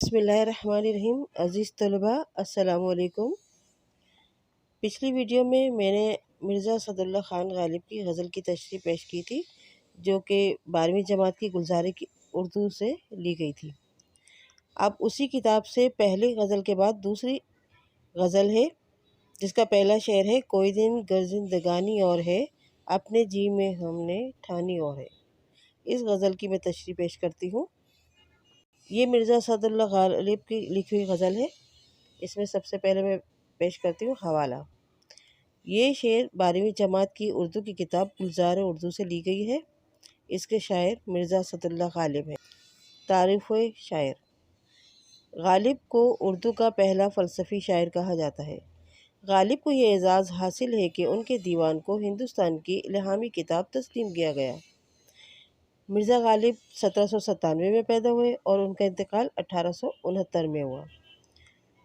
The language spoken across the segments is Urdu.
بسم اللہ الرحمن الرحیم۔ عزیز طلبہ السلام علیکم۔ پچھلی ویڈیو میں نے مرزا اسد اللہ خان غالب کی غزل کی تشریح پیش کی تھی، جو کہ 12ویں جماعت کی گلزار کی اردو سے لی گئی تھی۔ اب اسی کتاب سے پہلی غزل کے بعد دوسری غزل ہے، جس کا پہلا شعر ہے: کوئی دن گر زندگانی اور ہے، اپنے جی میں ہم نے ٹھانی اور ہے۔ اس غزل کی میں تشریح پیش کرتی ہوں۔ یہ مرزا اسد اللہ غالب کی لکھی ہوئی غزل ہے۔ اس میں سب سے پہلے میں پیش کرتی ہوں حوالہ۔ یہ شعر 12ویں جماعت کی اردو کی کتاب گلزار اردو سے لی گئی ہے۔ اس کے شاعر مرزا اسد اللہ غالب ہیں۔ تعریف شاعر: غالب کو اردو کا پہلا فلسفی شاعر کہا جاتا ہے۔ غالب کو یہ اعزاز حاصل ہے کہ ان کے دیوان کو ہندوستان کی الہامی کتاب تسلیم کیا گیا۔ مرزا غالب 1797 میں پیدا ہوئے اور ان کا انتقال 1869 میں ہوا۔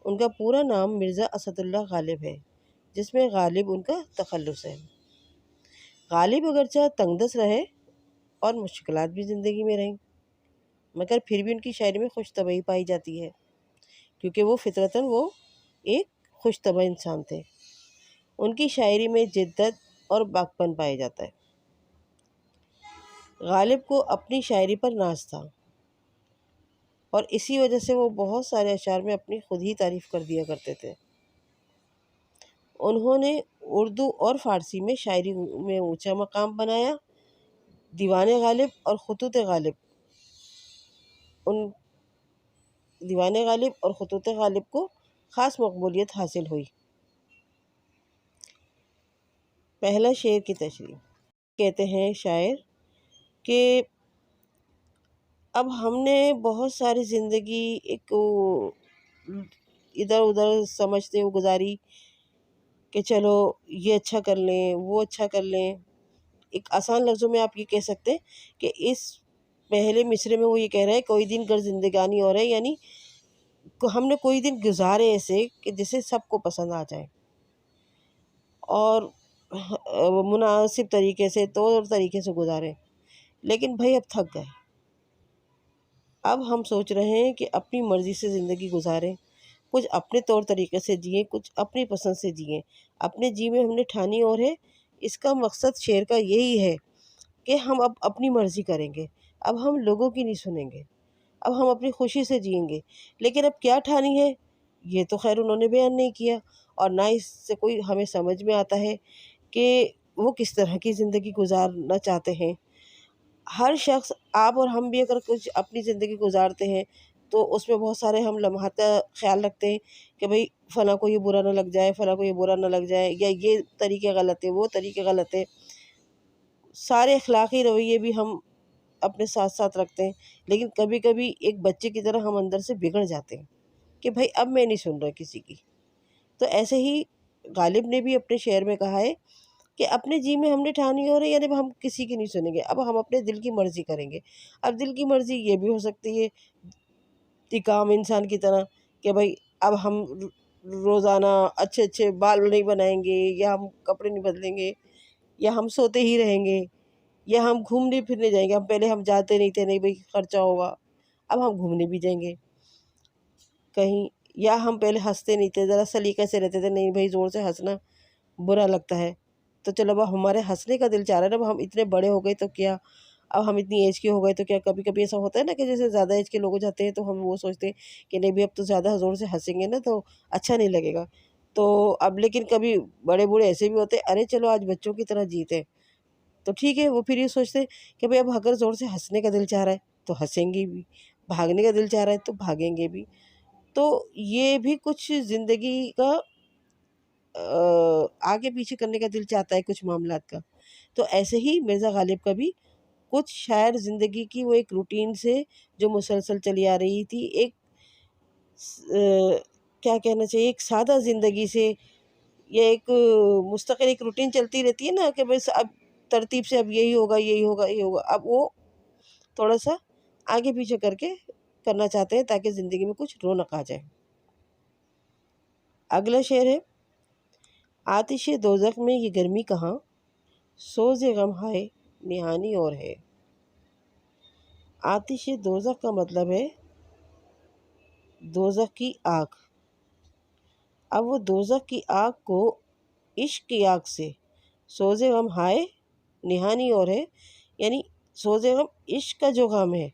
ان کا پورا نام مرزا اسد اللہ غالب ہے، جس میں غالب ان کا تخلص ہے۔ غالب اگرچہ تنگ دست رہے اور مشکلات بھی زندگی میں رہیں، مگر پھر بھی ان کی شاعری میں خوش طبعی پائی جاتی ہے، کیونکہ وہ فطرتاً ایک خوش طبع انسان تھے۔ ان کی شاعری میں جدت اور باکپن پایا جاتا ہے۔ غالب کو اپنی شاعری پر ناز تھا، اور اسی وجہ سے وہ بہت سارے اشعار میں اپنی خود ہی تعریف کر دیا کرتے تھے۔ انہوں نے اردو اور فارسی میں شاعری میں اونچا مقام بنایا۔ دیوان غالب اور خطوط غالب کو خاص مقبولیت حاصل ہوئی۔ پہلا شعر کی تشریح: کہتے ہیں شاعر کہ اب ہم نے بہت ساری زندگی ایک ادھر ادھر سمجھتے ہوئے گزاری کہ چلو یہ اچھا کر لیں، وہ اچھا کر لیں۔ ایک آسان لفظوں میں آپ یہ کہہ سکتے ہیں کہ اس پہلے مصرعے میں وہ یہ کہہ رہے ہیں: کوئی دن گر زندگانی اور ہے، یعنی ہم نے کوئی دن گزارے ایسے کہ جسے سب کو پسند آ جائے اور مناسب طریقے سے طور طریقے سے گزارے، لیکن بھائی اب تھک گئے۔ اب ہم سوچ رہے ہیں کہ اپنی مرضی سے زندگی گزاریں، کچھ اپنے طور طریقے سے جئیں، کچھ اپنی پسند سے جئیں۔ اپنے جی میں ہم نے ٹھانی اور ہے، اس کا مقصد شعر کا یہی ہے کہ ہم اب اپنی مرضی کریں گے، اب ہم لوگوں کی نہیں سنیں گے، اب ہم اپنی خوشی سے جئیں گے۔ لیکن اب کیا ٹھانی ہے یہ تو خیر انہوں نے بیان نہیں کیا، اور نہ اس سے کوئی ہمیں سمجھ میں آتا ہے کہ وہ کس طرح کی زندگی گزارنا چاہتے ہیں۔ ہر شخص، آپ اور ہم بھی اگر کچھ اپنی زندگی گزارتے ہیں تو اس میں بہت سارے ہم لمحات کا خیال رکھتے ہیں کہ بھئی فلاں کو یہ برا نہ لگ جائے، فلاں کو یہ برا نہ لگ جائے، یا یہ طریقے غلط ہے، وہ طریقے غلط ہے۔ سارے اخلاقی رویے بھی ہم اپنے ساتھ ساتھ رکھتے ہیں، لیکن کبھی کبھی ایک بچے کی طرح ہم اندر سے بگڑ جاتے ہیں کہ بھئی اب میں نہیں سن رہا کسی کی۔ تو ایسے ہی غالب نے بھی اپنے شعر میں کہا ہے کہ اپنے جی میں ہم نے ٹھانی ہو رہی، یعنی اب ہم کسی کی نہیں سنیں گے، اب ہم اپنے دل کی مرضی کریں گے۔ اب دل کی مرضی یہ بھی ہو سکتی ہے ایک عام انسان کی طرح کہ بھئی اب ہم روزانہ اچھے اچھے بال نہیں بنائیں گے، یا ہم کپڑے نہیں بدلیں گے، یا ہم سوتے ہی رہیں گے، یا ہم گھومنے پھرنے جائیں گے۔ پہلے ہم جاتے نہیں تھے، نہیں بھئی خرچہ ہوگا، اب ہم گھومنے بھی جائیں گے کہیں۔ یا ہم پہلے ہنستے نہیں تھے، ذرا سلیقے سے رہتے تھے، نہیں بھئی زور سے ہنسنا برا لگتا ہے، تو چلو اب ہمارے ہنسنے کا دل چاہ رہا ہے، اب ہم اتنے بڑے ہو گئے تو کیا، اب ہم اتنی ایج کے ہو گئے تو کیا۔ کبھی کبھی ایسا ہوتا ہے نا کہ جیسے زیادہ ایج کے لوگ ہو جاتے ہیں تو ہم وہ سوچتے ہیں کہ نہیں بھی اب تو زیادہ زور سے ہنسیں گے نا تو اچھا نہیں لگے گا۔ تو اب لیکن کبھی بڑے بوڑھے ایسے بھی ہوتے ہیں، ارے چلو آج بچوں کی طرح جیتے، تو ٹھیک ہے، وہ پھر یہ سوچتے ہیں کہ بھئی اب اگر زور سے ہنسنے کا دل چاہ رہا ہے تو ہنسیں گے بھی، بھاگنے کا دل چاہ رہا ہے تو بھاگیں گے بھی۔ تو یہ بھی کچھ زندگی کا آگے پیچھے کرنے کا دل چاہتا ہے کچھ معاملات کا۔ تو ایسے ہی مرزا غالب کا بھی کچھ شاعر زندگی کی وہ ایک روٹین سے جو مسلسل چلی آ رہی تھی، ایک کیا کہنا چاہیے، ایک سادہ زندگی سے، یا ایک مستقل ایک روٹین چلتی رہتی ہے نا کہ بس اب ترتیب سے اب یہی ہوگا یہی ہوگا یہی ہوگا، اب وہ تھوڑا سا آگے پیچھے کر کے کرنا چاہتے ہیں تاکہ زندگی میں کچھ رونق آ جائے۔ اگلا شعر ہے: آتش دوزخ میں یہ گرمی کہاں، سوز غم ہائے نہانی اور ہے۔ آتش دوزخ کا مطلب ہے دوزخ کی آگ۔ اب وہ دوزخ کی آگ کو عشق کی آگ سے سوز غم ہائے نہانی اور ہے، یعنی سوز غم عشق کا جو غم ہے،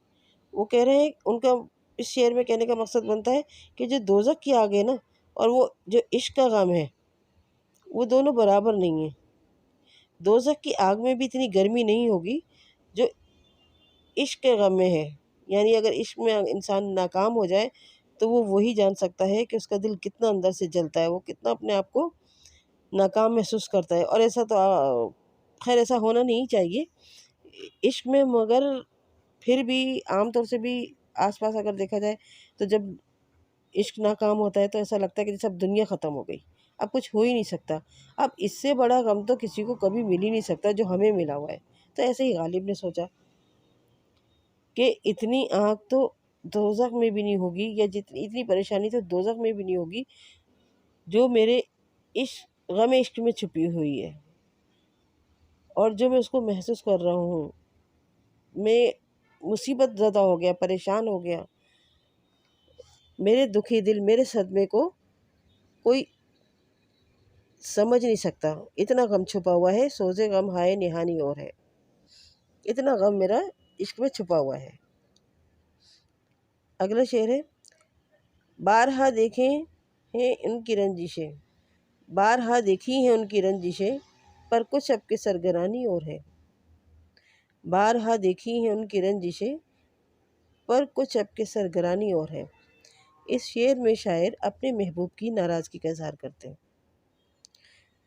وہ کہہ رہے ہیں ان کا اس شعر میں کہنے کا مقصد بنتا ہے کہ جو دوزخ کی آگ ہے نا اور وہ جو عشق کا غم ہے، وہ دونوں برابر نہیں ہیں۔ دوزخ کی آگ میں بھی اتنی گرمی نہیں ہوگی جو عشق کے غم میں ہے، یعنی اگر عشق میں انسان ناکام ہو جائے تو وہ وہی جان سکتا ہے کہ اس کا دل کتنا اندر سے جلتا ہے، وہ کتنا اپنے آپ کو ناکام محسوس کرتا ہے۔ اور ایسا تو خیر ایسا ہونا نہیں چاہیے عشق میں، مگر پھر بھی عام طور سے بھی آس پاس اگر دیکھا جائے تو جب عشق ناکام ہوتا ہے تو ایسا لگتا ہے کہ جیسے اب دنیا ختم ہو گئی، اب کچھ ہو ہی نہیں سکتا، اب اس سے بڑا غم تو کسی کو کبھی مل ہی نہیں سکتا جو ہمیں ملا ہوا ہے۔ تو ایسے ہی غالب نے سوچا کہ اتنی آگ تو دوزخ میں بھی نہیں ہوگی، یا اتنی پریشانی تو دوزخ میں بھی نہیں ہوگی جو میرے غم عشق میں چھپی ہوئی ہے، اور جو میں اس کو محسوس کر رہا ہوں، میں مصیبت زدہ ہو گیا، پریشان ہو گیا، میرے دکھی دل، میرے صدمے کو کوئی سمجھ نہیں سکتا، اتنا غم چھپا ہوا ہے، سوز غم ہائے نہانی اور ہے، اتنا غم میرا عشق میں چھپا ہوا ہے۔ اگلا شعر ہے، بارہا دیکھیں ہیں ان کی رنجشیں، بارہا دیکھی ہیں ان کی رنجشیں، پر کچھ اب کے سرگرانی اور ہے، بارہا دیکھی ہیں ان کی رنجشیں، پر کچھ اب کے سرگرانی اور ہے۔ اس شعر میں شاعر اپنے محبوب کی ناراضگی کا اظہار کرتے ہیں،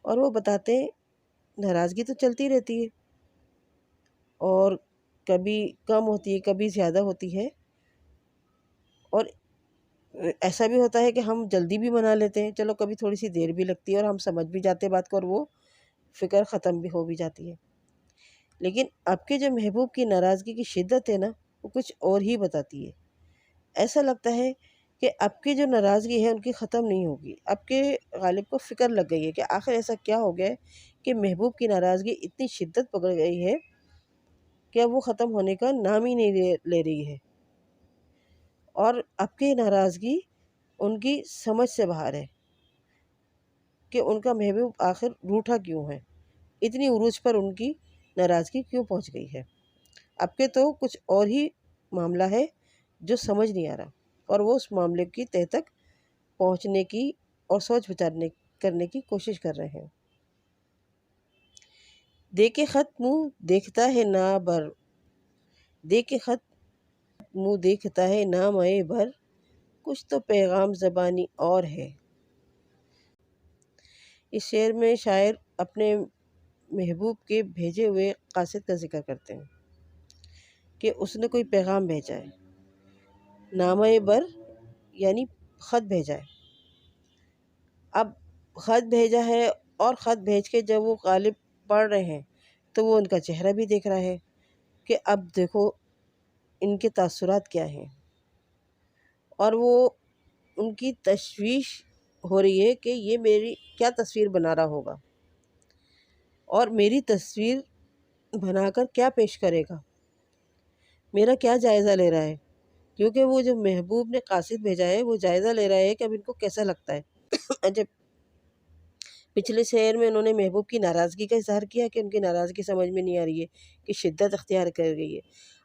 اور وہ بتاتے ہیں ناراضگی تو چلتی رہتی ہے، اور کبھی کم ہوتی ہے، کبھی زیادہ ہوتی ہے، اور ایسا بھی ہوتا ہے کہ ہم جلدی بھی منا لیتے ہیں، چلو کبھی تھوڑی سی دیر بھی لگتی ہے اور ہم سمجھ بھی جاتے ہیں بات کو، اور وہ فکر ختم بھی ہو بھی جاتی ہے۔ لیکن اب کے جو محبوب کی ناراضگی کی شدت ہے نا، وہ کچھ اور ہی بتاتی ہے۔ ایسا لگتا ہے کہ اب کی جو ناراضگی ہے ان کی ختم نہیں ہوگی، اب کے غالب کو فکر لگ گئی ہے کہ آخر ایسا کیا ہو گیا ہے کہ محبوب کی ناراضگی اتنی شدت پکڑ گئی ہے کہ اب وہ ختم ہونے کا نام ہی نہیں لے رہی ہے، اور اب کی ناراضگی ان کی سمجھ سے باہر ہے کہ ان کا محبوب آخر روٹھا کیوں ہے، اتنی عروج پر ان کی ناراضگی کیوں پہنچ گئی ہے۔ اب کے تو کچھ اور ہی معاملہ ہے جو سمجھ نہیں آ رہا، اور وہ اس معاملے کی تہ تک پہنچنے کی اور سوچ بچار کرنے کی کوشش کر رہے ہیں۔ دیکھے خط منہ دیکھتا ہے نا بر، دیکھے خط منہ دیکھتا ہے نا مئے بھر، کچھ تو پیغام زبانی اور ہے۔ اس شعر میں شاعر اپنے محبوب کے بھیجے ہوئے قاصد کا ذکر کرتے ہیں کہ اس نے کوئی پیغام بھیجا ہے، نامہ بر یعنی خط بھیجا ہے۔ اب خط بھیجا ہے، اور خط بھیج کے جب وہ غالب پڑھ رہے ہیں تو وہ ان کا چہرہ بھی دیکھ رہا ہے کہ اب دیکھو ان کے تاثرات کیا ہیں، اور وہ ان کی تشویش ہو رہی ہے کہ یہ میری کیا تصویر بنا رہا ہوگا، اور میری تصویر بنا کر کیا پیش کرے گا، میرا کیا جائزہ لے رہا ہے، کیونکہ وہ جو محبوب نے قاصد بھیجا ہے وہ جائزہ لے رہا ہے کہ اب ان کو کیسا لگتا ہے۔ جب پچھلے شعر میں انہوں نے محبوب کی ناراضگی کا اظہار کیا کہ ان کی ناراضگی سمجھ میں نہیں آ رہی ہے کہ شدت اختیار کر گئی ہے،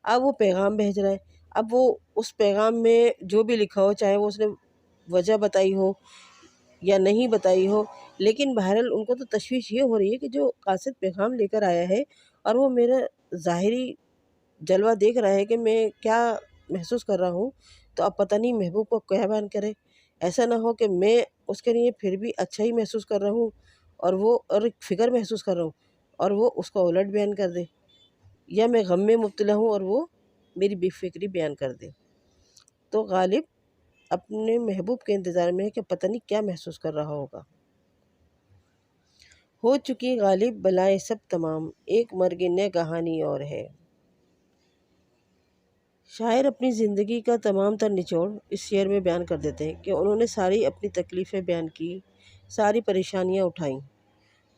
اب وہ پیغام بھیج رہا ہے، اب وہ اس پیغام میں جو بھی لکھا ہو، چاہے وہ اس نے وجہ بتائی ہو یا نہیں بتائی ہو، لیکن بہرحال ان کو تو تشویش یہ ہو رہی ہے کہ جو قاصد پیغام لے کر آیا ہے اور وہ میرا ظاہری جلوہ دیکھ رہا ہے کہ میں کیا محسوس کر رہا ہوں، تو اب پتہ نہیں محبوب کو کیا بیان کرے، ایسا نہ ہو کہ میں اس کے لیے پھر بھی اچھا ہی محسوس کر رہا ہوں اور ایک فکر محسوس کر رہا ہوں، اور وہ اس کو الٹ بیان کر دے، یا میں غم میں مبتلا ہوں اور وہ میری بے فکری بیان کر دے۔ تو غالب اپنے محبوب کے انتظار میں ہے کہ پتہ نہیں کیا محسوس کر رہا ہوگا۔ ہو چکی غالب بلائیں سب تمام، ایک مرگ نگہانی اور ہے۔ شاعر اپنی زندگی کا تمام تر نچوڑ اس شعر میں بیان کر دیتے ہیں کہ انہوں نے ساری اپنی تکلیفیں بیان کی، ساری پریشانیاں اٹھائیں،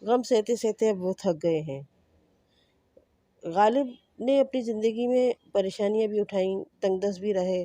غم سہتے سہتے اب وہ تھک گئے ہیں۔ غالب نے اپنی زندگی میں پریشانیاں بھی اٹھائیں، تنگ دست بھی رہے،